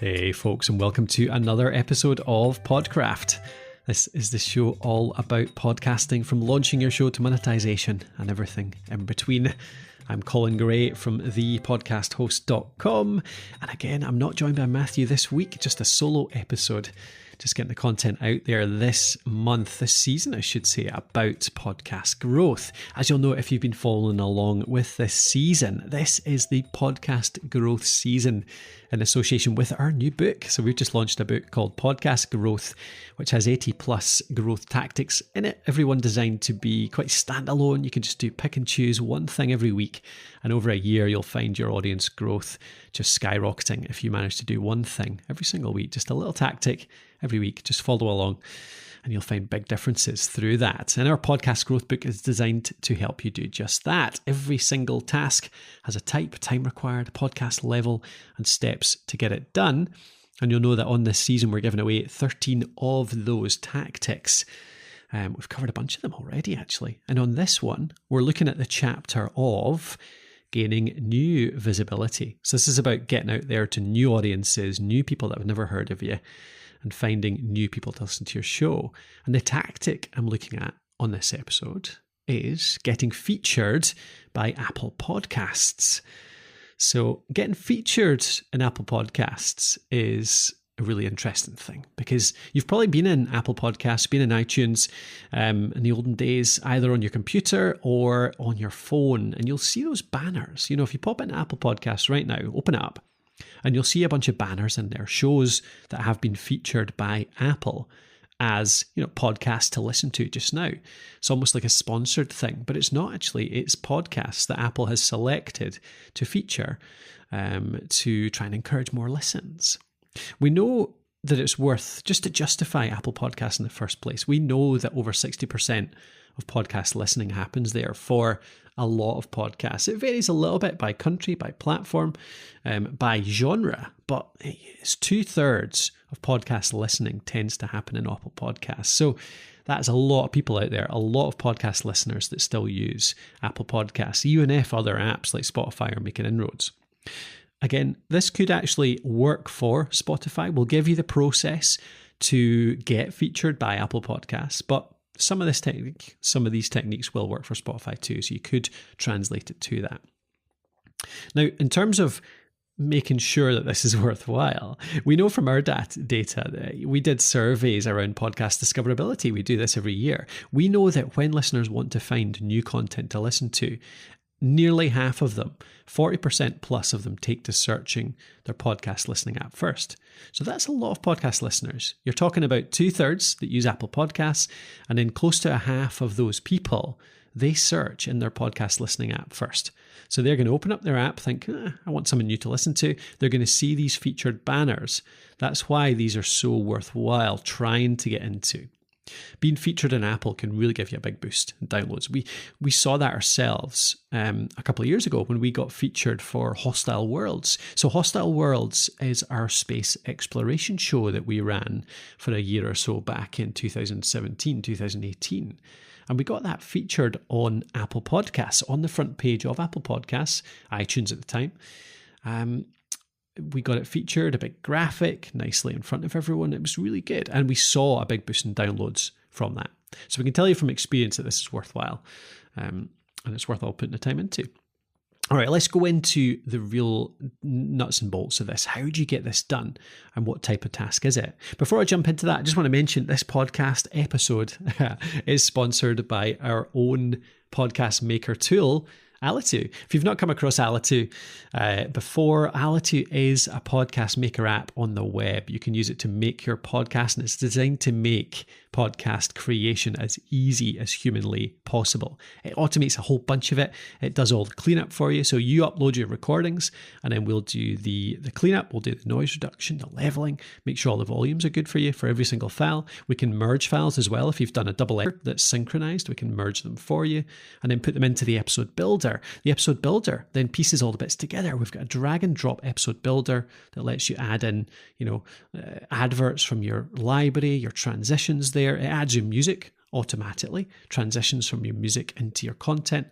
Hey folks, and welcome to another episode of Podcraft. This is the show all about podcasting, from launching your show to monetization and everything in between. I'm Colin Gray from thepodcasthost.com, and again, I'm not joined by Matthew this week, just a solo episode. Just getting the content out there this season, I should say, about podcast growth. As you'll know, if you've been following along with this season, this is the podcast growth season in association with our new book. So we've just launched a book called Podcast Growth, which has 80 plus growth tactics in it. Everyone designed to be quite standalone. You can just pick and choose one thing every week. And over a year, you'll find your audience growth just skyrocketing if you manage to do one thing every single week, just a little tactic every week. Just follow along and you'll find big differences through that. And our podcast growth book is designed to help you do just that. Every single task has a type, time required, podcast level, and steps to get it done. And you'll know that on this season, we're giving away 13 of those tactics. We've covered a bunch of them already, actually. And on this one, we're looking at the chapter of gaining new visibility. So this is about getting out there to new audiences, new people that have never heard of you, and finding new people to listen to your show. And the tactic I'm looking at on this episode is getting featured by Apple Podcasts. So getting featured in Apple Podcasts is a really interesting thing, because you've probably been in Apple Podcasts, been in iTunes in the olden days, either on your computer or on your phone, and you'll see those banners. You know, if you pop into Apple Podcasts right now, open it up, and you'll see a bunch of banners in there, shows that have been featured by Apple as, you know, podcasts to listen to just now. It's almost like a sponsored thing, but it's not actually. It's podcasts that Apple has selected to feature to try and encourage more listens. We know that it's worth, just to justify Apple Podcasts in the first place, we know that over 60% of podcast listening happens there for a lot of podcasts. It varies a little bit by country, by platform, by genre, but it's 2/3 of podcast listening tends to happen in Apple Podcasts. So that's a lot of people out there, a lot of podcast listeners that still use Apple Podcasts, even if other apps like Spotify are making inroads. Again, this could actually work for Spotify. We'll give you the process to get featured by Apple Podcasts, but some of these techniques will work for Spotify too, so you could translate it to that. Now, in terms of making sure that this is worthwhile, we know from our data that we did surveys around podcast discoverability. We do this every year. We know that when listeners want to find new content to listen to, nearly half of them, 40% plus of them, take to searching their podcast listening app first. So that's a lot of podcast listeners. You're talking about 2/3 that use Apple Podcasts, and then close to a half of those people, they search in their podcast listening app first. So they're going to open up their app, think, I want something new to listen to. They're going to see these featured banners. That's why these are so worthwhile trying to get into. Being featured in Apple can really give you a big boost in downloads. We saw that ourselves a couple of years ago when we got featured for Hostile Worlds. So Hostile Worlds is our space exploration show that we ran for a year or so back in 2017, 2018. And we got that featured on Apple Podcasts, on the front page of Apple Podcasts, iTunes at the time. We got it featured, a big graphic, nicely in front of everyone. It was really good. And we saw a big boost in downloads from that. So we can tell you from experience that this is worthwhile. And it's worthwhile putting the time into. All right, let's go into the real nuts and bolts of this. How do you get this done? And what type of task is it? Before I jump into that, I just want to mention this podcast episode is sponsored by our own podcast maker tool, Alito. If you've not come across Alito before, Alito is a podcast maker app on the web. You can use it to make your podcast, and it's designed to make podcast creation as easy as humanly possible. It automates a whole bunch of it. It does all the cleanup for you. So you upload your recordings, and then we'll do the cleanup. We'll do the noise reduction, the leveling, make sure all the volumes are good for you for every single file. We can merge files as well. If you've done a double edit that's synchronized, we can merge them for you and then put them into the episode builder. The episode builder then pieces all the bits together. We've got a drag and drop episode builder that lets you add in, adverts from your library, your transitions there. It adds your music automatically, transitions from your music into your content,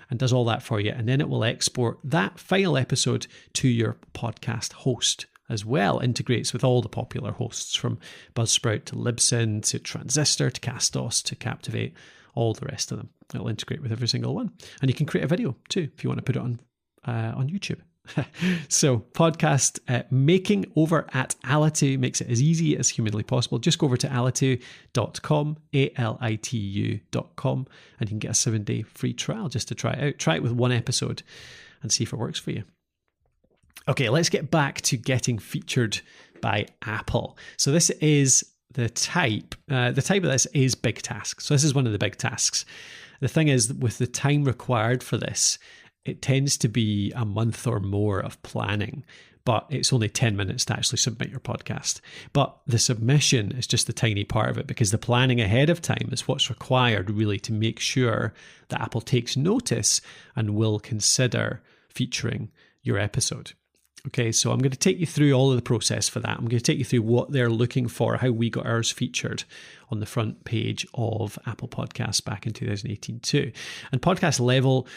and does all that for you. And then it will export that final episode to your podcast host as well integrates with all the popular hosts, from Buzzsprout to Libsyn to Transistor to Castos to Captivate, all the rest of them. It'll integrate with every single one. And you can create a video too if you want to put it on YouTube. So podcast making over at Alito makes it as easy as humanly possible. Just go over to alito.com, alitu.com, and you can get a 7-day free trial just to try it out. Try it with one episode and see if it works for you. Okay, let's get back to getting featured by Apple. So this is the type of this is big tasks. So this is one of the big tasks. The thing is, with the time required for this, it tends to be a month or more of planning, but it's only 10 minutes to actually submit your podcast. But the submission is just a tiny part of it, because the planning ahead of time is what's required really to make sure that Apple takes notice and will consider featuring your episode. Okay, so I'm going to take you through all of the process for that. I'm going to take you through what they're looking for, how we got ours featured on the front page of Apple Podcasts back in 2018 too. And podcast level,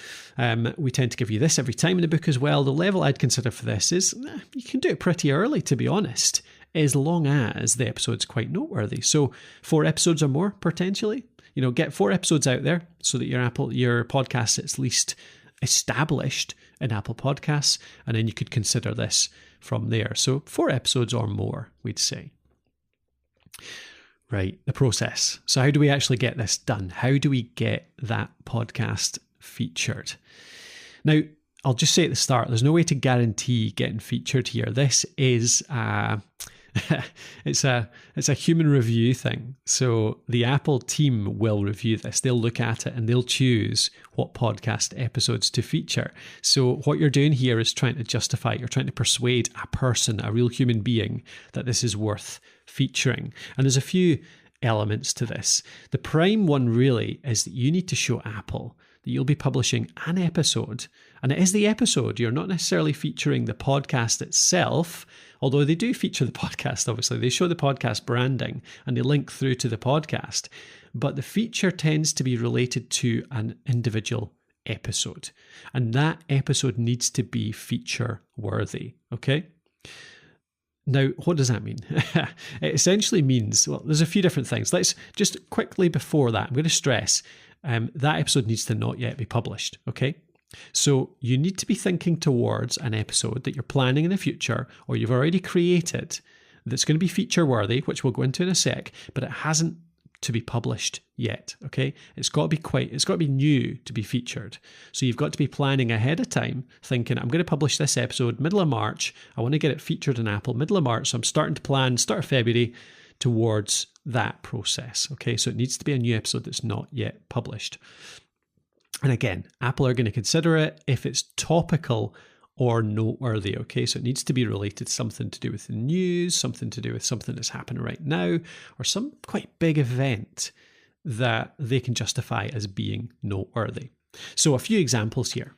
we tend to give you this every time in the book as well. The level I'd consider for this is, you can do it pretty early, to be honest, as long as the episode's quite noteworthy. So 4 episodes or more, potentially. Get 4 episodes out there so that your podcast is at least established in Apple Podcasts, and then you could consider this from there. So 4 episodes or more, we'd say. Right, the process. So how do we actually get this done? How do we get that podcast featured? Now, I'll just say at the start, there's no way to guarantee getting featured here. This is it's a human review thing. So the Apple team will review this. They'll look at it and they'll choose what podcast episodes to feature. So what you're doing here is trying to justify, you're trying to persuade a person, a real human being, that this is worth featuring. And there's a few elements to this. The prime one really is that you need to show Apple that you'll be publishing an episode, and it is the episode. You're not necessarily featuring the podcast itself, although they do feature the podcast, obviously. They show the podcast branding and they link through to the podcast, but the feature tends to be related to an individual episode, and that episode needs to be feature worthy, okay? Now, what does that mean? It essentially means, well, there's a few different things. Let's just quickly before that, I'm going to stress that episode needs to not yet be published, okay? So you need to be thinking towards an episode that you're planning in the future, or you've already created, that's going to be feature worthy, which we'll go into in a sec, but it hasn't to be published yet, okay? It's got to be new to be featured. So you've got to be planning ahead of time, thinking, I'm going to publish this episode middle of March. I want to get it featured in Apple middle of March. So I'm starting to plan start of February towards that process, okay? So it needs to be a new episode that's not yet published. And again, Apple are going to consider it if it's topical or noteworthy, okay? So it needs to be related to something to do with the news, something to do with something that's happening right now, or some quite big event that they can justify as being noteworthy. So a few examples here.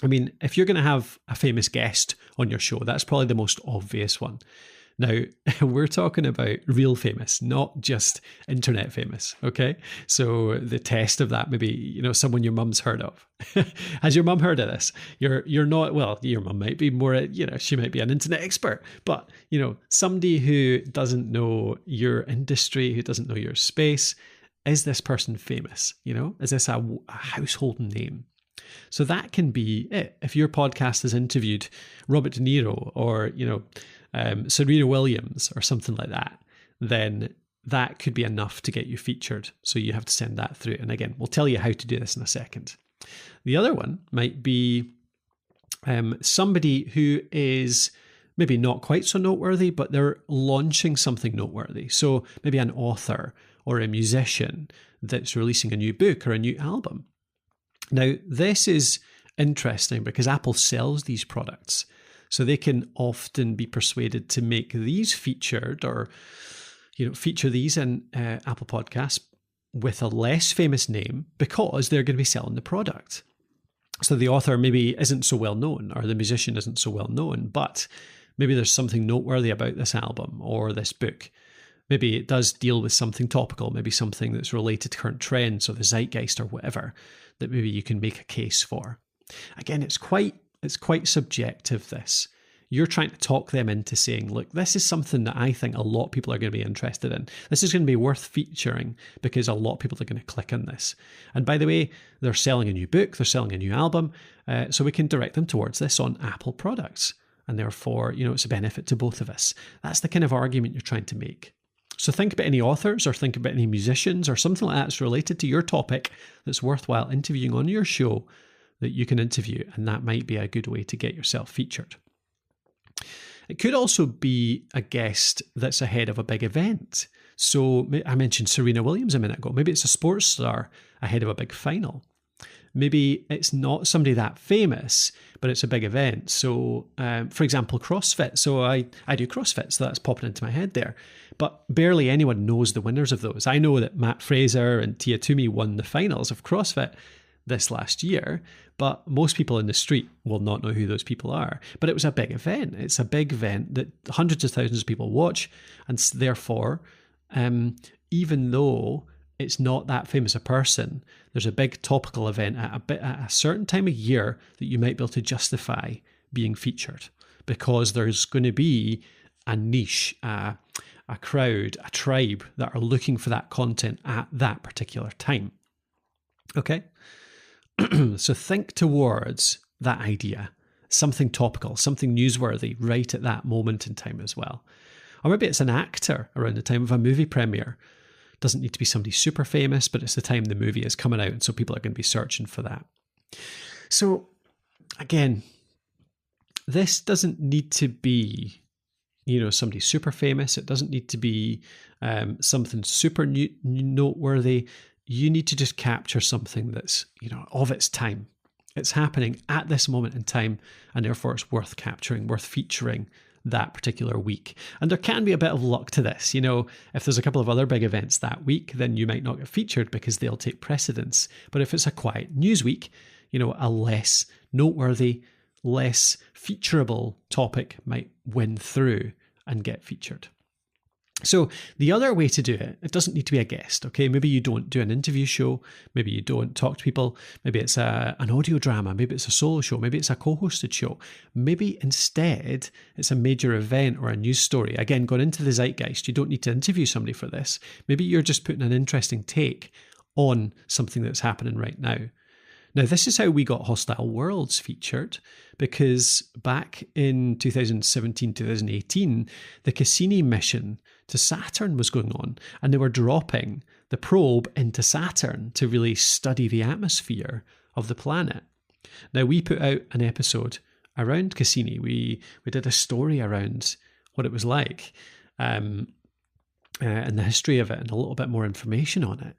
I mean, if you're going to have a famous guest on your show, that's probably the most obvious one. Now, we're talking about real famous, not just internet famous, okay? So the test of that, maybe, someone your mum's heard of. Has your mum heard of this? You're not, well, your mum might be more, she might be an internet expert, but, somebody who doesn't know your industry, who doesn't know your space, is this person famous? Is this a household name? So that can be it. If your podcast has interviewed Robert De Niro or, Serena Williams or something like that, then that could be enough to get you featured. So you have to send that through. And again, we'll tell you how to do this in a second. The other one might be somebody who is maybe not quite so noteworthy, but they're launching something noteworthy. So maybe an author or a musician that's releasing a new book or a new album. Now, this is interesting because Apple sells these products. So they can often be persuaded to make these featured or, feature these in Apple Podcasts with a less famous name because they're going to be selling the product. So the author maybe isn't so well known or the musician isn't so well known, but maybe there's something noteworthy about this album or this book. Maybe it does deal with something topical, maybe something that's related to current trends or the zeitgeist or whatever that maybe you can make a case for. Again, it's quite subjective, this. You're trying to talk them into saying, look, this is something that I think a lot of people are going to be interested in. This is going to be worth featuring because a lot of people are going to click on this. And by the way, they're selling a new book, they're selling a new album, so we can direct them towards this on Apple products. And therefore, it's a benefit to both of us. That's the kind of argument you're trying to make. So think about any authors or think about any musicians or something like that that's related to your topic that's worthwhile interviewing on your show that you can interview. And that might be a good way to get yourself featured. It could also be a guest that's ahead of a big event. So I mentioned Serena Williams a minute ago. Maybe it's a sports star ahead of a big final. Maybe it's not somebody that famous, but it's a big event. So, for example, CrossFit. So I do CrossFit, so that's popping into my head there. But barely anyone knows the winners of those. I know that Matt Fraser and Tia Toomey won the finals of CrossFit this last year, but most people in the street will not know who those people are. But it was a big event. It's a big event that hundreds of thousands of people watch, and therefore, even though it's not that famous a person, there's a big topical event at a certain time of year that you might be able to justify being featured, because there's going to be a niche, a crowd, a tribe that are looking for that content at that particular time. Okay? So think towards that idea, something topical, something newsworthy right at that moment in time as well. Or maybe it's an actor around the time of a movie premiere. Doesn't need to be somebody super famous, but it's the time the movie is coming out, and so people are going to be searching for that. So again, this doesn't need to be, somebody super famous. It doesn't need to be something super noteworthy. You need to just capture something that's, of its time. It's happening at this moment in time, and therefore it's worth capturing, worth featuring that particular week. And there can be a bit of luck to this. If there's a couple of other big events that week, then you might not get featured because they'll take precedence. But if it's a quiet news week, a less noteworthy, less featurable topic might win through and get featured. So the other way to do it, it doesn't need to be a guest, okay? Maybe you don't do an interview show. Maybe you don't talk to people. Maybe it's an audio drama. Maybe it's a solo show. Maybe it's a co-hosted show. Maybe instead it's a major event or a news story. Again, going into the zeitgeist, you don't need to interview somebody for this. Maybe you're just putting an interesting take on something that's happening right now. Now, this is how we got Hostile Worlds featured, because back in 2017, 2018, the Cassini mission to Saturn was going on, and they were dropping the probe into Saturn to really study the atmosphere of the planet. Now, we put out an episode around Cassini. We did a story around what it was like and the history of it, and a little bit more information on it.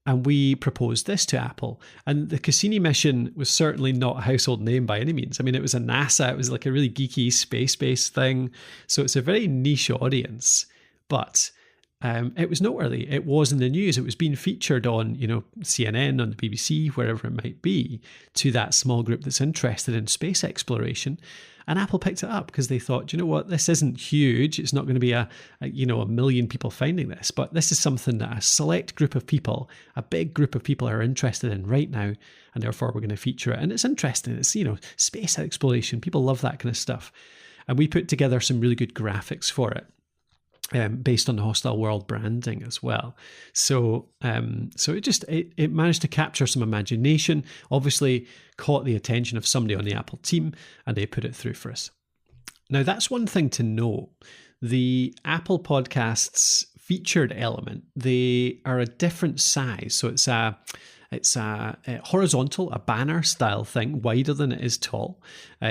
And we proposed this to Apple. And the Cassini mission was certainly not a household name by any means. I mean, it was a NASA. It was like a really geeky space-based thing. So it's a very niche audience. But it was noteworthy. It was in the news. It was being featured on, CNN, on the BBC, wherever it might be, to that small group that's interested in space exploration. And Apple picked it up because they thought, you know what, this isn't huge. It's not going to be a million people finding this, but this is something that a select group of people, a big group of people are interested in right now, and therefore we're going to feature it. And it's interesting. It's, space exploration. People love that kind of stuff. And we put together some really good graphics for it. Based on the Hostile World branding as well. So it managed to capture some imagination, obviously caught the attention of somebody on the Apple team, and they put it through for us. Now, that's one thing to note. The Apple Podcasts featured element, they are a different size. So it's a horizontal, a banner style thing, wider than it is tall.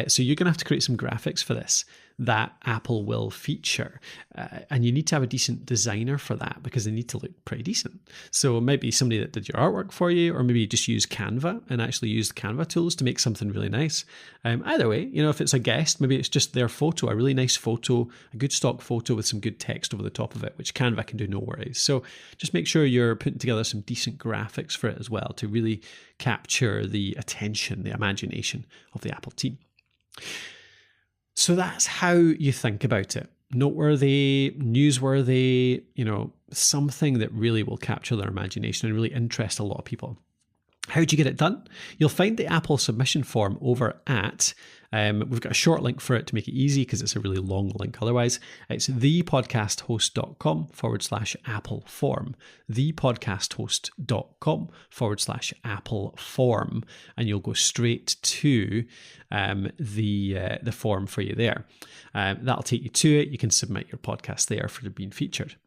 So you're going to have to create some graphics for this that Apple will feature. And you need to have a decent designer for that because they need to look pretty decent. So it might be somebody that did your artwork for you, or maybe you just use Canva and actually use the Canva tools to make something really nice. Either way, if it's a guest, maybe it's just their photo, a really nice photo, a good stock photo with some good text over the top of it, which Canva can do no worries. So just make sure you're putting together some decent graphics for it as well to really capture the attention, the imagination of the Apple team. So that's how you think about it. Noteworthy, newsworthy, something that really will capture their imagination and really interest a lot of people. How do you get it done? You'll find the Apple submission form over at, we've got a short link for it to make it easy because it's a really long link otherwise. It's thepodcasthost.com/Apple form. Thepodcasthost.com/Apple form. And you'll go straight to the form for you there. That'll take you to it. You can submit your podcast there for being featured.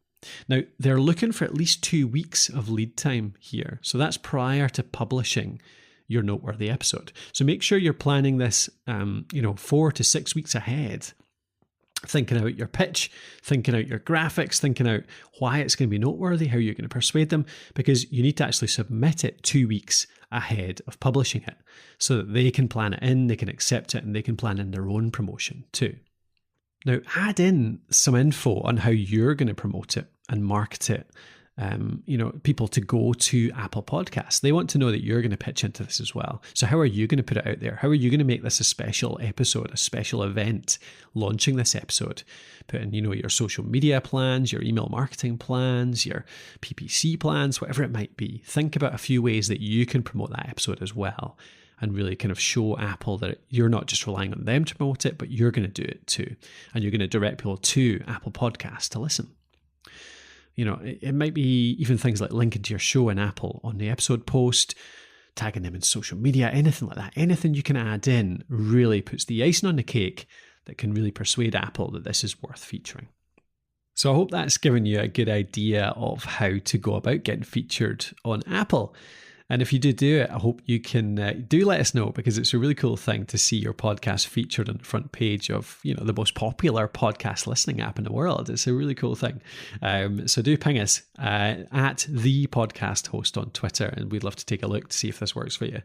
Now, they're looking for at least 2 weeks of lead time here. So that's prior to publishing your noteworthy episode. So make sure you're planning this, 4 to 6 weeks ahead. Thinking out your pitch, thinking out your graphics, thinking out why it's going to be noteworthy, how you're going to persuade them, because you need to actually submit it 2 weeks ahead of publishing it so that they can plan it in, they can accept it, and they can plan in their own promotion too. Now, add in some info on how you're going to promote it and market it. People to go to Apple Podcasts. They want to know that you're going to pitch into this as well. So how are you going to put it out there? How are you going to make this a special episode, a special event, launching this episode? Put in, your social media plans, your email marketing plans, your PPC plans, whatever it might be. Think about a few ways that you can promote that episode as well, and really kind of show Apple that you're not just relying on them to promote it, but you're going to do it too. And you're going to direct people to Apple Podcasts to listen. It might be even things like linking to your show in Apple on the episode post, tagging them in social media, anything like that. Anything you can add in really puts the icing on the cake that can really persuade Apple that this is worth featuring. So I hope that's given you a good idea of how to go about getting featured on Apple. And if you do it, I hope you can do let us know, because it's a really cool thing to see your podcast featured on the front page of, the most popular podcast listening app in the world. It's a really cool thing. So do ping us at the podcast host on Twitter, and we'd love to take a look to see if this works for you.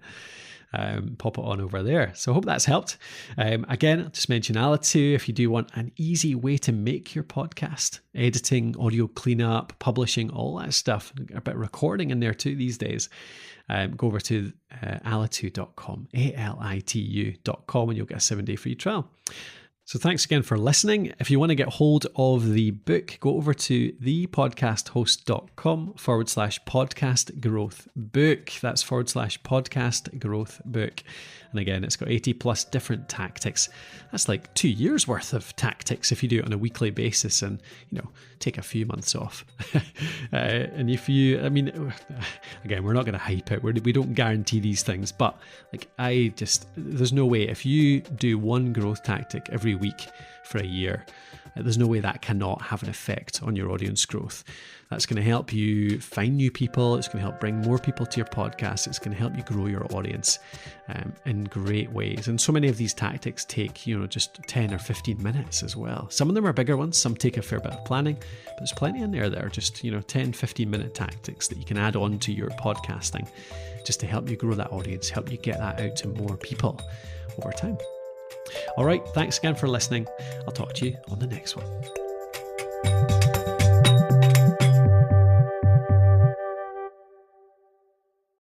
Pop it on over there. So I hope that's helped. Again, I'll just mention Alito if you do want an easy way to make your podcast, editing, audio cleanup, publishing, all that stuff, a bit of recording in there too these days. Go over to alitu.com, ALITU.com, and you'll get a 7-day free trial. So thanks again for listening. If you want to get hold of the book, go over to thepodcasthost.com/podcast growth book. That's /podcast growth book. And again, it's got 80 plus different tactics. That's like 2 years worth of tactics if you do it on a weekly basis and, take a few months off. And again, we're not going to hype it. We don't guarantee these things, but there's no way if you do one growth tactic every week for a year, there's no way that cannot have an effect on your audience growth. That's going to help you find new people. It's going to help bring more people to your podcast. It's going to help you grow your audience in great ways. And so many of these tactics take, just 10 or 15 minutes as well. Some of them are bigger ones. Some take a fair bit of planning, but there's plenty in there that are just, 10, 15 minute tactics that you can add on to your podcasting just to help you grow that audience, help you get that out to more people over time. All right. Thanks again for listening. I'll talk to you on the next one.